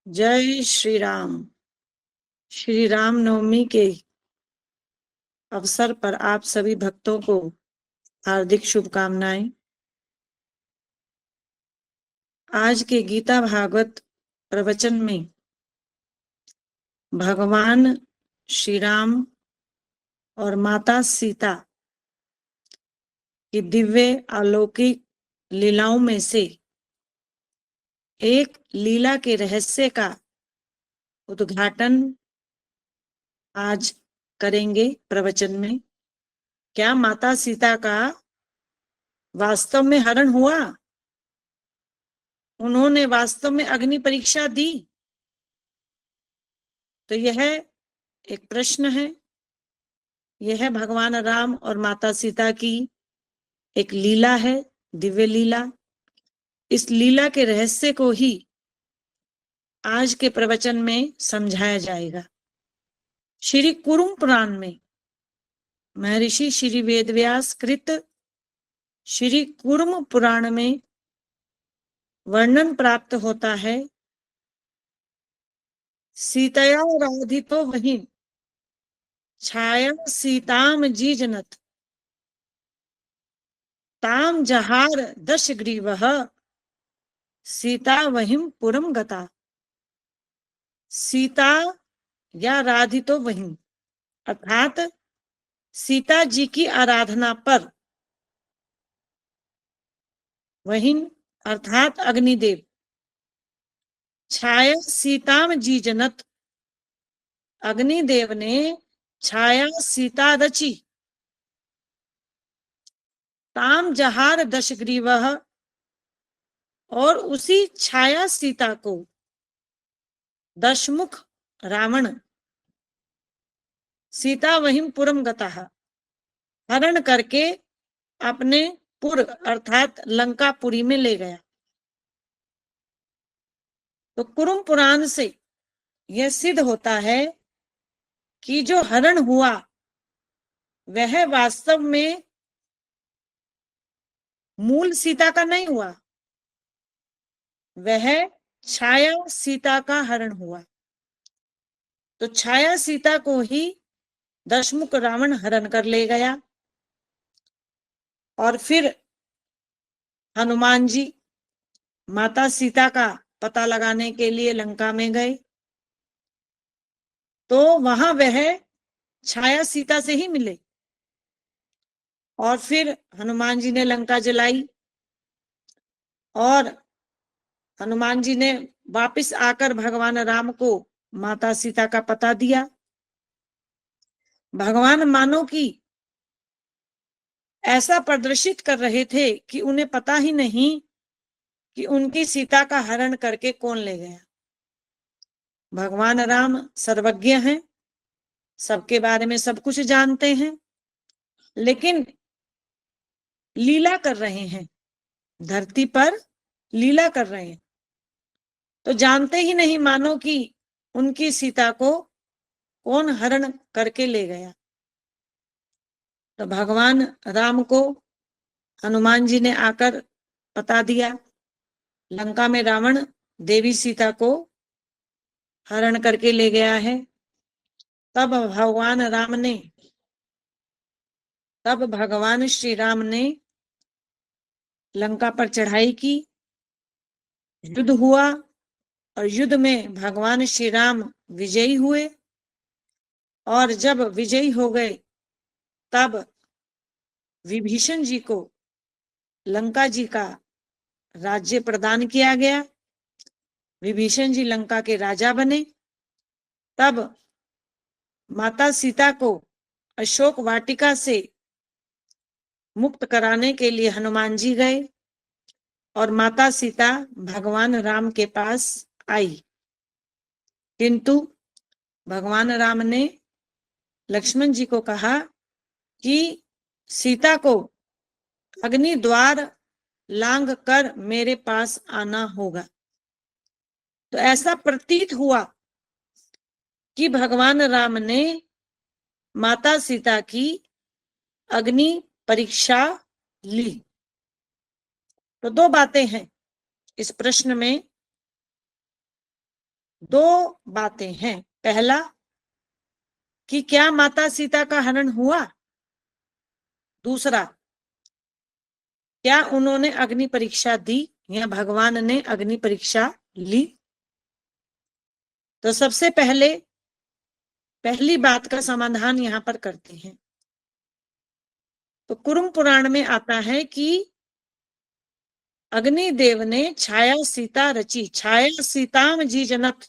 जय श्री राम। श्री राम नवमी के अवसर पर आप सभी भक्तों को हार्दिक शुभकामनाएं। आज के गीता भागवत प्रवचन में भगवान श्री राम और माता सीता की दिव्य अलौकिक लीलाओं में से एक लीला के रहस्य का उद्घाटन आज करेंगे प्रवचन में। क्या माता सीता का वास्तव में हरण हुआ? उन्होंने वास्तव में अग्नि परीक्षा दी? तो यह एक प्रश्न है। यह भगवान राम और माता सीता की एक लीला है, दिव्य लीला। इस लीला के रहस्य को ही आज के प्रवचन में समझाया जाएगा। श्री कुरुम पुराण में महर्षि श्री वेदव्यास कृत श्री कुरुम पुराण में वर्णन प्राप्त होता है। सीतया राधितो वही छाया सीताम जीजनत ताम जहार दश ग्रीवः सीता वहिम पुरम गता। सीता या राधितो वही अर्थात सीता जी की आराधना पर वही अर्थात अग्निदेव छाया सीताम जी जनत, अग्निदेव ने छाया सीता रची। ताम जहार दशग्रीवः, और उसी छाया सीता को दशमुख रावण सीता वहिम पुरम गतः हरण करके अपने पुर अर्थात लंकापुरी में ले गया। तो कुरुम पुराण से यह सिद्ध होता है कि जो हरण हुआ वह वास्तव में मूल सीता का नहीं हुआ, वह छाया सीता का हरण हुआ। तो छाया सीता को ही दशमुख रावण हरण कर ले गया। और फिर हनुमान जी माता सीता का पता लगाने के लिए लंका में गए, तो वहां वह छाया सीता से ही मिले। और फिर हनुमान जी ने लंका जलाई और हनुमान जी ने वापस आकर भगवान राम को माता सीता का पता दिया। भगवान मानो कि ऐसा प्रदर्शित कर रहे थे कि उन्हें पता ही नहीं कि उनकी सीता का हरण करके कौन ले गया। भगवान राम सर्वज्ञ हैं, सबके बारे में सब कुछ जानते हैं, लेकिन लीला कर रहे हैं, धरती पर लीला कर रहे हैं। तो जानते ही नहीं मानो कि उनकी सीता को कौन हरण करके ले गया। तो भगवान राम को हनुमान जी ने आकर बता दिया, लंका में रावण देवी सीता को हरण करके ले गया है। तब भगवान श्री राम ने लंका पर चढ़ाई की, युद्ध हुआ और युद्ध में भगवान श्री राम विजयी हुए। और जब विजयी हो गए तब विभीषण जी को लंका जी का राज्य प्रदान किया गया। विभीषण जी लंका के राजा बने। तब माता सीता को अशोक वाटिका से मुक्त कराने के लिए हनुमान जी गए और माता सीता भगवान राम के पास आई। किंतु भगवान राम ने लक्ष्मण जी को कहा कि सीता को अग्नि द्वार लांघ कर मेरे पास आना होगा। तो ऐसा प्रतीत हुआ कि भगवान राम ने माता सीता की अग्नि परीक्षा ली। तो दो बातें हैं इस प्रश्न में। दो बातें हैं। पहला कि क्या माता सीता का हरण हुआ। दूसरा, क्या उन्होंने अग्नि परीक्षा दी या भगवान ने अग्नि परीक्षा ली। तो सबसे पहले पहली बात का समाधान यहां पर करते हैं। तो कुरुम पुराण में आता है कि अग्निदेव ने छाया सीता रची, छाया सीताम जी जनत।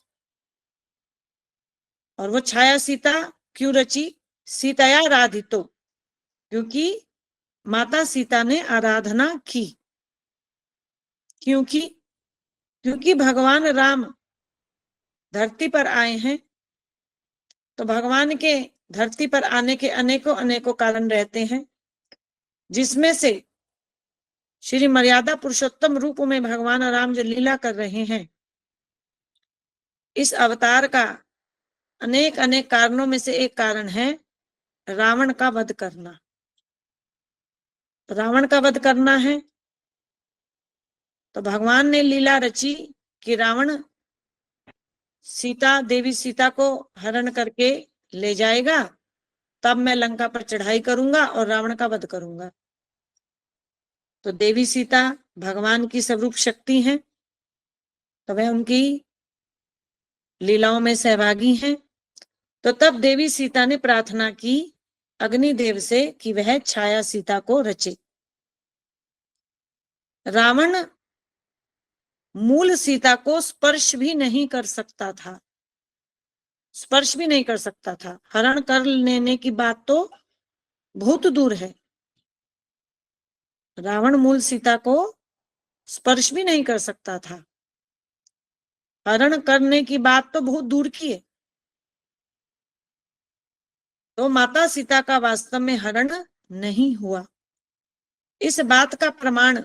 और वो छाया सीता क्यों रची। सीतया राधितो, क्योंकि माता सीता ने आराधना की। क्योंकि भगवान राम धरती पर आए हैं। तो भगवान के धरती पर आने के अनेकों अनेकों कारण रहते हैं, जिसमें से श्री मर्यादा पुरुषोत्तम रूप में भगवान राम जो लीला कर रहे हैं, इस अवतार का अनेक अनेक कारणों में से एक कारण है रावण का वध करना। रावण का वध करना है तो भगवान ने लीला रची कि रावण सीता देवी सीता को हरण करके ले जाएगा, तब मैं लंका पर चढ़ाई करूंगा और रावण का वध करूंगा। तो देवी सीता भगवान की स्वरूप शक्ति हैं, तो वह उनकी लीलाओं में सहभागी हैं। तो तब देवी सीता ने प्रार्थना की अग्निदेव से कि वह छाया सीता को रचे। रावण मूल सीता को स्पर्श भी नहीं कर सकता था, स्पर्श भी नहीं कर सकता था। हरण कर लेने की बात तो बहुत दूर है, रावण मूल सीता को स्पर्श भी नहीं कर सकता था। हरण करने की बात तो बहुत दूर की है। तो माता सीता का वास्तव में हरण नहीं हुआ। इस बात का प्रमाण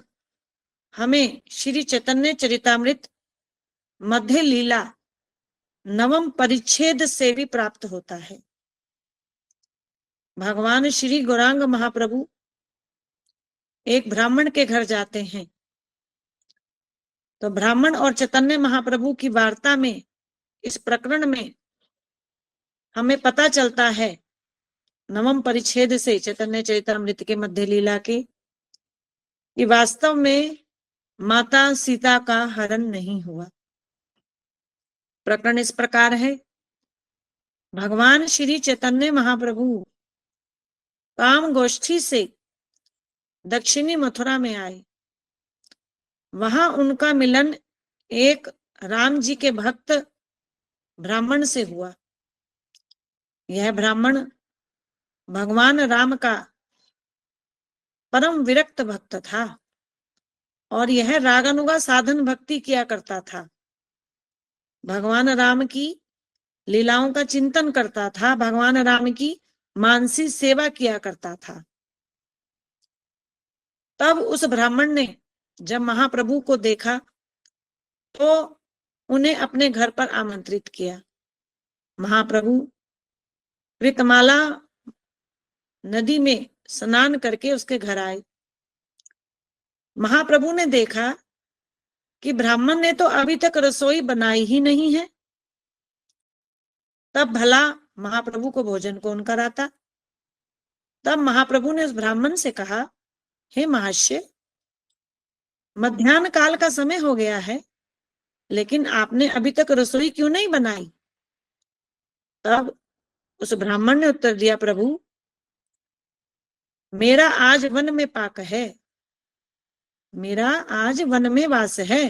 हमें श्री चैतन्य चरितामृत मध्य लीला नवम परिच्छेद से भी प्राप्त होता है। भगवान श्री गौरांग महाप्रभु एक ब्राह्मण के घर जाते हैं। तो ब्राह्मण और चैतन्य महाप्रभु की वार्ता में, इस प्रकरण में हमें पता चलता है नवम परिच्छेद से चैतन्य चरितामृत के मध्य लीला के, कि वास्तव में माता सीता का हरण नहीं हुआ। प्रकरण इस प्रकार है। भगवान श्री चैतन्य महाप्रभु काम गोष्ठी से दक्षिणी मथुरा में आए। वहां उनका मिलन एक राम जी के भक्त ब्राह्मण से हुआ। यह ब्राह्मण भगवान राम का परम विरक्त भक्त था और यह रागानुगा साधन भक्ति किया करता था। भगवान राम की लीलाओं का चिंतन करता था, भगवान राम की मानसी सेवा किया करता था। तब उस ब्राह्मण ने जब महाप्रभु को देखा तो उन्हें अपने घर पर आमंत्रित किया। महाप्रभु कृतमाला नदी में स्नान करके उसके घर आए। महाप्रभु ने देखा कि ब्राह्मण ने तो अभी तक रसोई बनाई ही नहीं है, तब भला महाप्रभु को भोजन कौन कराता। तब महाप्रभु ने उस ब्राह्मण से कहा, हे महाशय, मध्याह्न काल का समय हो गया है, लेकिन आपने अभी तक रसोई क्यों नहीं बनाई। तब उस ब्राह्मण ने उत्तर दिया, प्रभु मेरा आज वन में पाक है, मेरा आज वन में वास है।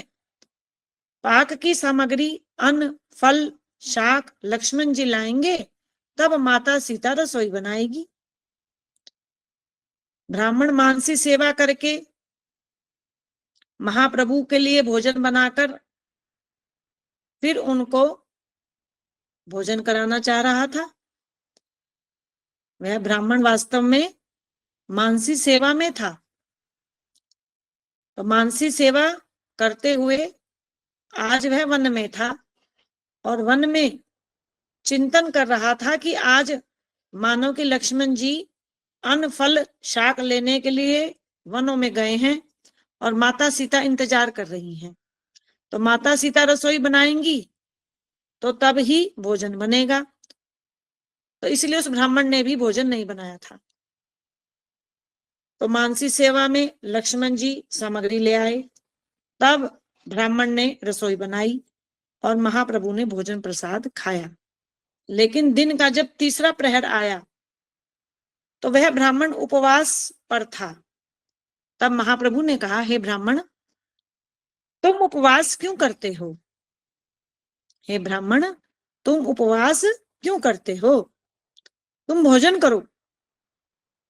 पाक की सामग्री अन्न फल शाक लक्ष्मण जी लाएंगे, तब माता सीता रसोई बनाएगी। ब्राह्मण मानसी सेवा करके महाप्रभु के लिए भोजन बनाकर फिर उनको भोजन कराना चाह रहा था। वह ब्राह्मण वास्तव में मानसी सेवा में था। तो मानसी सेवा करते हुए आज वह वन में था और वन में चिंतन कर रहा था कि आज मानो कि लक्ष्मण जी अन्न फल शाक लेने के लिए वनों में गए हैं और माता सीता इंतजार कर रही हैं। तो माता सीता रसोई बनाएंगी तो तब ही भोजन बनेगा। तो इसलिए उस ब्राह्मण ने भी भोजन नहीं बनाया था। तो मानसी सेवा में लक्ष्मण जी सामग्री ले आए, तब ब्राह्मण ने रसोई बनाई और महाप्रभु ने भोजन प्रसाद खाया। लेकिन दिन का जब तीसरा प्रहर आया तो वह ब्राह्मण उपवास पर था। तब महाप्रभु ने कहा, हे ब्राह्मण, तुम उपवास क्यों करते हो? हे ब्राह्मण, तुम उपवास क्यों करते हो? तुम भोजन करो।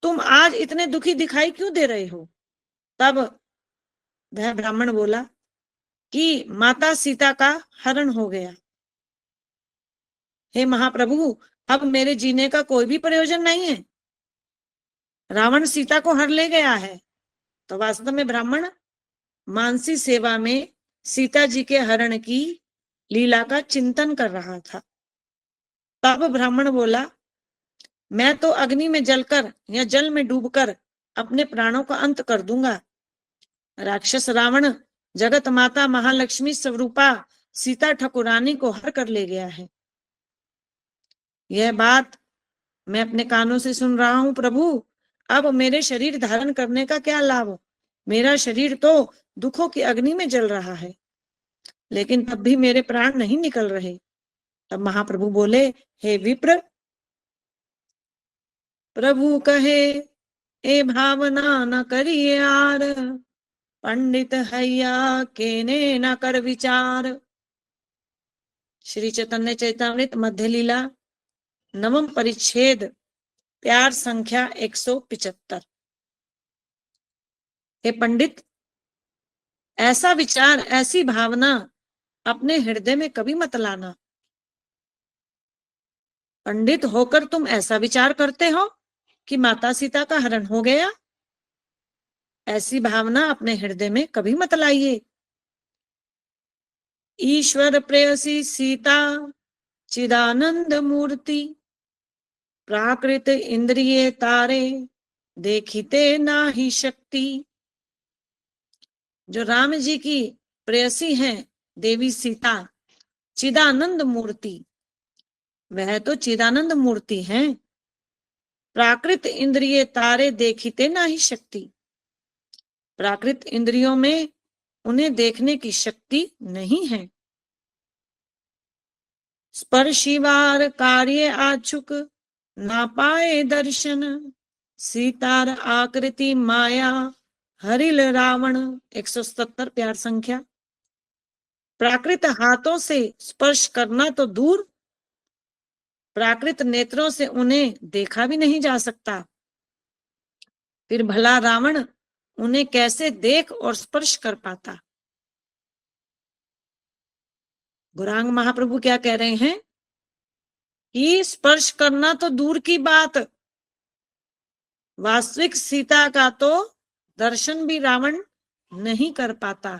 तुम आज इतने दुखी दिखाई क्यों दे रहे हो? तब वह ब्राह्मण बोला कि माता सीता का हरण हो गया। हे महाप्रभु, अब मेरे जीने का कोई भी प्रयोजन नहीं है। रावण सीता को हर ले गया है। तो वास्तव में ब्राह्मण मानसी सेवा में सीता जी के हरण की लीला का चिंतन कर रहा था। तब ब्राह्मण बोला, मैं तो अग्नि में जलकर या जल में डूबकर अपने प्राणों का अंत कर दूंगा। राक्षस रावण जगत माता महालक्ष्मी स्वरूपा सीता ठकुरानी को हर कर ले गया है। यह बात मैं अपने कानों से सुन रहा हूं प्रभु। अब मेरे शरीर धारण करने का क्या लाभ? मेरा शरीर तो दुखों की अग्नि में जल रहा है, लेकिन तब भी मेरे प्राण नहीं निकल रहे। तब महाप्रभु बोले, हे विप्र, प्रभु कहे, ए भावना न करिए आर, पंडित हैया केने न कर विचार। श्री चैतन्य चैतामृत मध्य लीला नवम परिच्छेद प्यार संख्या 175। हे पंडित, ऐसा विचार, ऐसी भावना अपने हृदय में कभी मत लाना। पंडित होकर तुम ऐसा विचार करते हो कि माता सीता का हरण हो गया। ऐसी भावना अपने हृदय में कभी मत लाइए। ईश्वर प्रेयसी सीता चिदानंद मूर्ति, प्राकृत इंद्रिय तारे देखिते नाही शक्ति। जो राम जी की प्रेयसी हैं देवी सीता, चिदानंद मूर्ति, वह तो चिदानंद मूर्ति हैं। प्राकृत इंद्रिय तारे देखिते नाही शक्ति, प्राकृत इंद्रियों में उन्हें देखने की शक्ति नहीं है। स्पर्शिवार कार्य आछुक ना पाए दर्शन, सीतार आकृति माया हरिल रावण। 177 प्यार संख्या। प्राकृत हाथों से स्पर्श करना तो दूर, प्राकृत नेत्रों से उन्हें देखा भी नहीं जा सकता। फिर भला रावण उन्हें कैसे देख और स्पर्श कर पाता? गौरांग महाप्रभु क्या कह रहे हैं कि स्पर्श करना तो दूर की बात, वास्तविक सीता का तो दर्शन भी रावण नहीं कर पाता।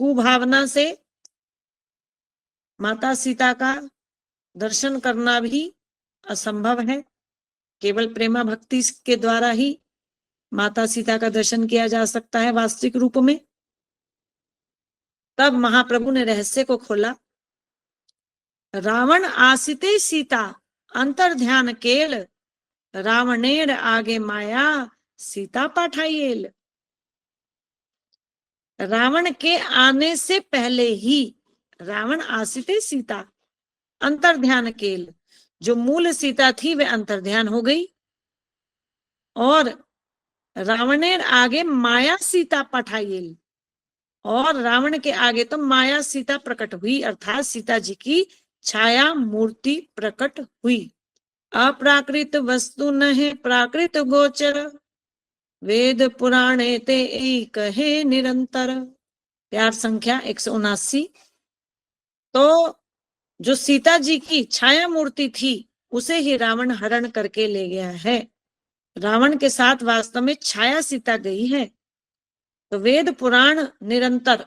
कुभावना से माता सीता का दर्शन करना भी असंभव है। केवल प्रेमा भक्ति के द्वारा ही माता सीता का दर्शन किया जा सकता है वास्तविक रूप में। तब महाप्रभु ने रहस्य को खोला। रावण आसिते सीता अंतर ध्यान केल, रावणेर आगे माया सीता पाठाइल। रावण के आने से पहले ही रावण आसिते सीता अंतर ध्यान केल, जो मूल सीता थी वह अंतर ध्यान हो गई, और रावणेर आगे माया सीता पाठाइल, और रावण के आगे तो माया सीता प्रकट हुई, अर्थात सीता जी की छाया मूर्ति प्रकट हुई। अप्राकृत वस्तु नहे प्राकृत गोचर, वेद पुराणे ते एक है निरंतर। प्यार संख्या 179। तो जो सीता जी की छाया मूर्ति थी उसे ही रावण हरण करके ले गया है। रावण के साथ वास्तव में छाया सीता गई है। तो वेद पुराण निरंतर,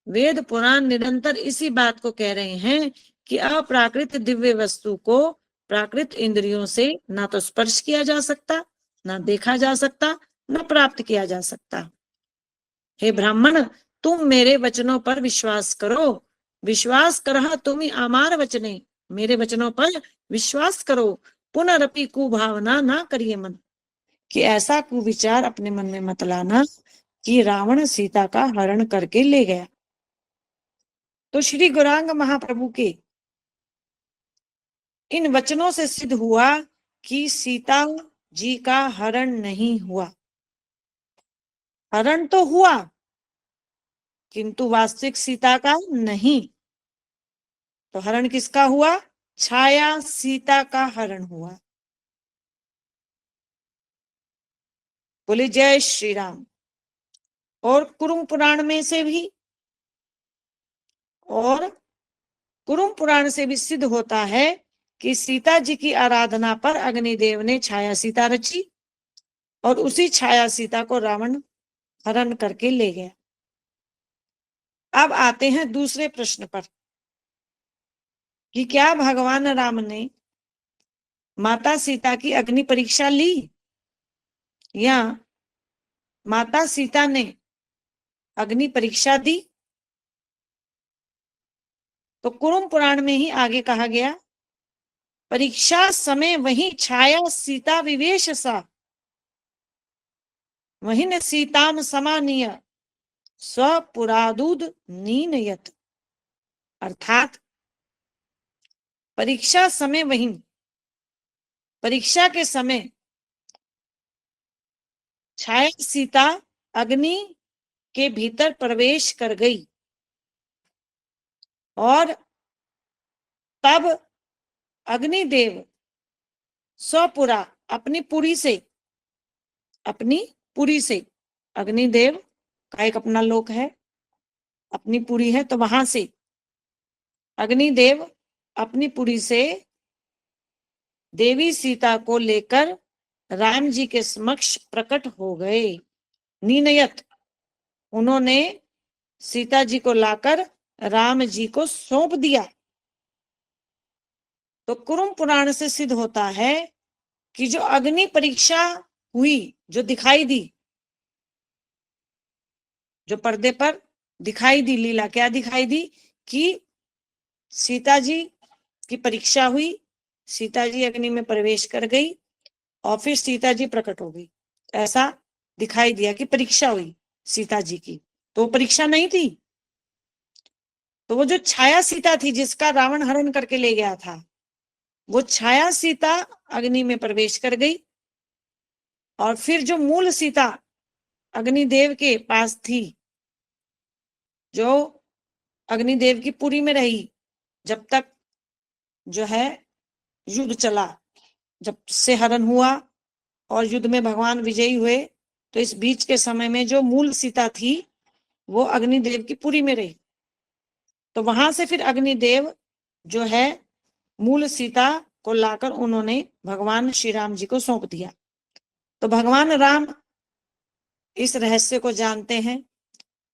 वेद पुराण निरंतर इसी बात को कह रहे हैं कि अप्राकृत दिव्य वस्तु को प्राकृत इंद्रियों से ना तो स्पर्श किया जा सकता, ना देखा जा सकता, ना प्राप्त किया जा सकता। हे ब्राह्मण, तुम मेरे वचनों पर विश्वास करो। विश्वास करह तुम आमार वचने, मेरे वचनों पर विश्वास करो। पुनरपि कुभावना ना करिए मन, कि ऐसा कुविचार अपने मन में मत लाना कि रावण सीता का हरण करके ले गया। तो श्री गौरांग महाप्रभु के इन वचनों से सिद्ध हुआ कि सीता जी का हरण नहीं हुआ। हरण तो हुआ किंतु वास्तविक सीता का नहीं। तो हरण किसका हुआ? छाया सीता का हरण हुआ। बोले जय श्री राम। और कुरुम पुराण में से भी, और कुरुम पुराण से भी सिद्ध होता है कि सीता जी की आराधना पर अग्निदेव ने छाया सीता रची और उसी छाया सीता को रावण हरण करके ले गया। अब आते हैं दूसरे प्रश्न पर कि क्या भगवान राम ने माता सीता की अग्नि परीक्षा ली या माता सीता ने अग्नि परीक्षा दी? तो कुरुम पुराण में ही आगे कहा गया, परीक्षा समय वही छाया सीता विवेश सा, वही न सीताम समानीय स्वपुरादूद नीनयत। अर्थात परीक्षा समय वही, परीक्षा के समय छाया सीता अग्नि के भीतर प्रवेश कर गई और तब अग्निदेव स्वपुरा अपनी पुरी से, अपनी पुरी से, अग्निदेव का एक अपना लोक है, अपनी पुरी है, तो वहां से अग्निदेव अपनी पुरी से देवी सीता को लेकर राम जी के समक्ष प्रकट हो गए। नीनयत, उन्होंने सीता जी को लाकर राम जी को सौंप दिया। तो कुरुम पुराण से सिद्ध होता है कि जो अग्नि परीक्षा हुई, जो दिखाई दी, जो पर्दे पर दिखाई दी लीला, क्या दिखाई दी? कि सीता जी की परीक्षा हुई, सीता जी अग्नि में प्रवेश कर गई और फिर सीता जी प्रकट हो गई। ऐसा दिखाई दिया कि परीक्षा हुई सीता जी की, तो परीक्षा नहीं थी। तो वो जो छाया सीता थी जिसका रावण हरण करके ले गया था, वो छाया सीता अग्नि में प्रवेश कर गई और फिर जो मूल सीता अग्निदेव के पास थी, जो अग्निदेव की पुरी में रही जब तक जो है युद्ध चला, जब से हरण हुआ और युद्ध में भगवान विजयी हुए, तो इस बीच के समय में जो मूल सीता थी वो अग्निदेव की पुरी में रही। तो वहां से फिर अग्निदेव जो है मूल सीता को लाकर उन्होंने भगवान श्री राम जी को सौंप दिया। तो भगवान राम इस रहस्य को जानते हैं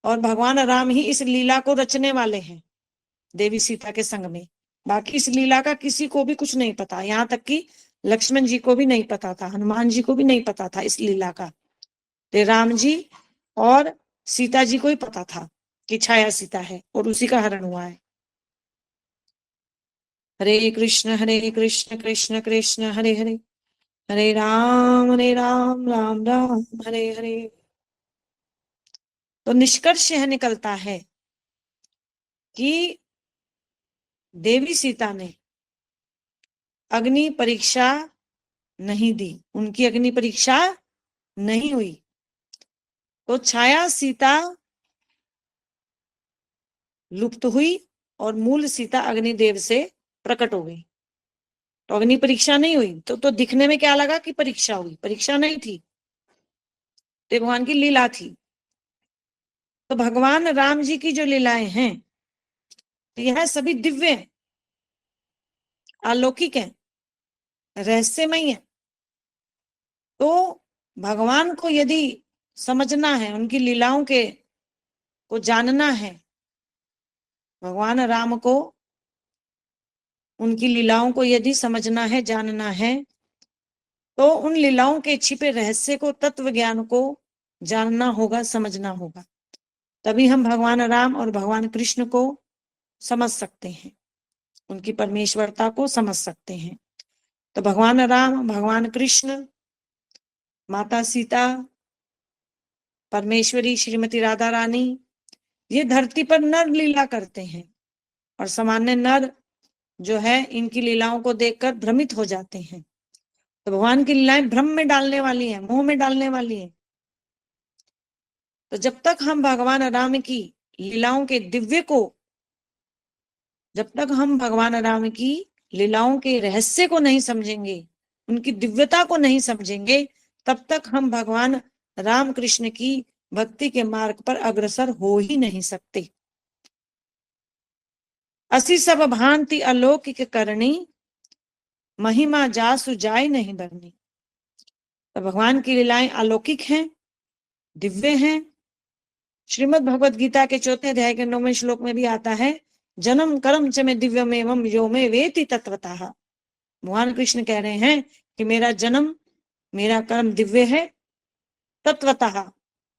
और भगवान राम ही इस लीला को रचने वाले हैं देवी सीता के संग में। बाकी इस लीला का किसी को भी कुछ नहीं पता, यहाँ तक कि लक्ष्मण जी को भी नहीं पता था, हनुमान जी को भी नहीं पता था इस लीला का। तो राम जी और सीता जी को ही पता था कि छाया सीता है और उसी का हरण हुआ है। हरे कृष्ण कृष्ण कृष्ण हरे हरे, हरे राम राम राम हरे हरे। तो निष्कर्ष यह निकलता है कि देवी सीता ने अग्नि परीक्षा नहीं दी, उनकी अग्नि परीक्षा नहीं हुई। तो छाया सीता लुप्त हुई और मूल सीता अग्निदेव से प्रकट हो गई। तो अग्नि परीक्षा नहीं हुई। तो दिखने में क्या लगा कि परीक्षा हुई, परीक्षा नहीं थी, तो भगवान की लीला थी। तो भगवान राम जी की जो लीलाएं हैं, तो यह सभी दिव्य हैं, अलौकिक हैं, रहस्यमय है। तो भगवान को यदि समझना है, उनकी लीलाओं के को जानना है, भगवान राम को उनकी लीलाओं को यदि समझना है, जानना है, तो उन लीलाओं के छिपे रहस्य को, तत्व ज्ञान को जानना होगा, समझना होगा। तभी हम भगवान राम और भगवान कृष्ण को समझ सकते हैं, उनकी परमेश्वरता को समझ सकते हैं। तो भगवान राम, भगवान कृष्ण, माता सीता, परमेश्वरी श्रीमती राधा रानी, ये धरती पर नर लीला करते हैं और सामान्य नर जो है इनकी लीलाओं को देखकर भ्रमित हो जाते हैं। तो भगवान की लीलाएं भ्रम में डालने वाली हैं, मोह में डालने वाली हैं। तो जब तक हम भगवान राम की लीलाओं के दिव्य को, जब तक हम भगवान राम की लीलाओं के रहस्य को नहीं समझेंगे, उनकी दिव्यता को नहीं समझेंगे, तब तक हम भगवान राम कृष्ण की भक्ति के मार्ग पर अग्रसर हो ही नहीं सकते। असी सब भांति अलौकिक करनी, महिमा जासु जाय नहीं बरनी। तो भगवान की लीलाएं अलौकिक हैं, दिव्य हैं। श्रीमद् भगवत गीता के 4 अध्याय के 9वें श्लोक में भी आता है, जन्म कर्म च में दिव्यमेवं यो में वेति तत्वतः। भगवान कृष्ण कह रहे हैं कि मेरा जन्म, मेरा कर्म दिव्य है तत्वतः।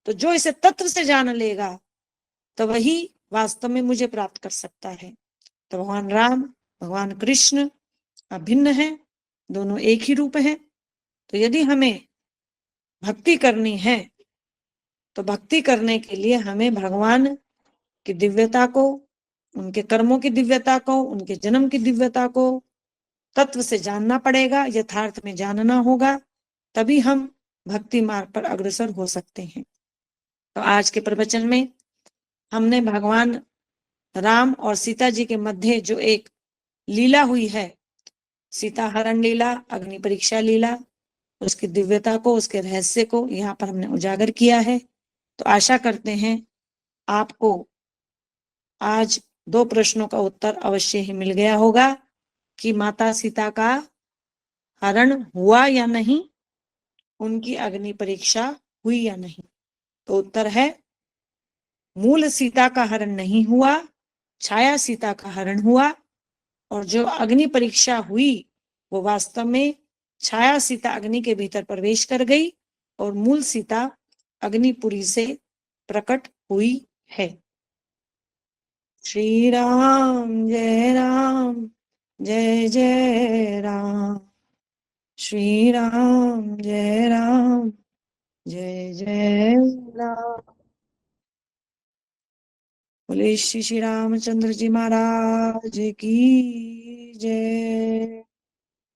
तो जो इसे तत्व से जान लेगा तो वही वास्तव में मुझे प्राप्त कर सकता है। तो भगवान राम, भगवान कृष्ण अभिन्न है, दोनों एक ही रूप है। तो यदि हमें भक्ति करनी है तो भक्ति करने के लिए हमें भगवान की दिव्यता को, उनके कर्मों की दिव्यता को, उनके जन्म की दिव्यता को तत्व से जानना पड़ेगा, यथार्थ में जानना होगा, तभी हम भक्ति मार्ग पर अग्रसर हो सकते हैं। तो आज के प्रवचन में हमने भगवान राम और सीता जी के मध्य जो एक लीला हुई है, सीता हरण लीला, अग्नि परीक्षा लीला, उसकी दिव्यता को, उसके रहस्य को यहाँ पर हमने उजागर किया है। तो आशा करते हैं आपको आज 2 प्रश्नों का उत्तर अवश्य ही मिल गया होगा कि माता सीता का हरण हुआ या नहीं, उनकी अग्नि परीक्षा हुई या नहीं। तो उत्तर है मूल सीता का हरण नहीं हुआ, छाया सीता का हरण हुआ, और जो अग्नि परीक्षा हुई वो वास्तव में छाया सीता अग्नि के भीतर प्रवेश कर गई और मूल सीता अग्निपुरी से प्रकट हुई है। श्री राम जय जय राम, श्री राम जय जय राम। बोले श्री श्री रामचंद्र जी महाराज की जय।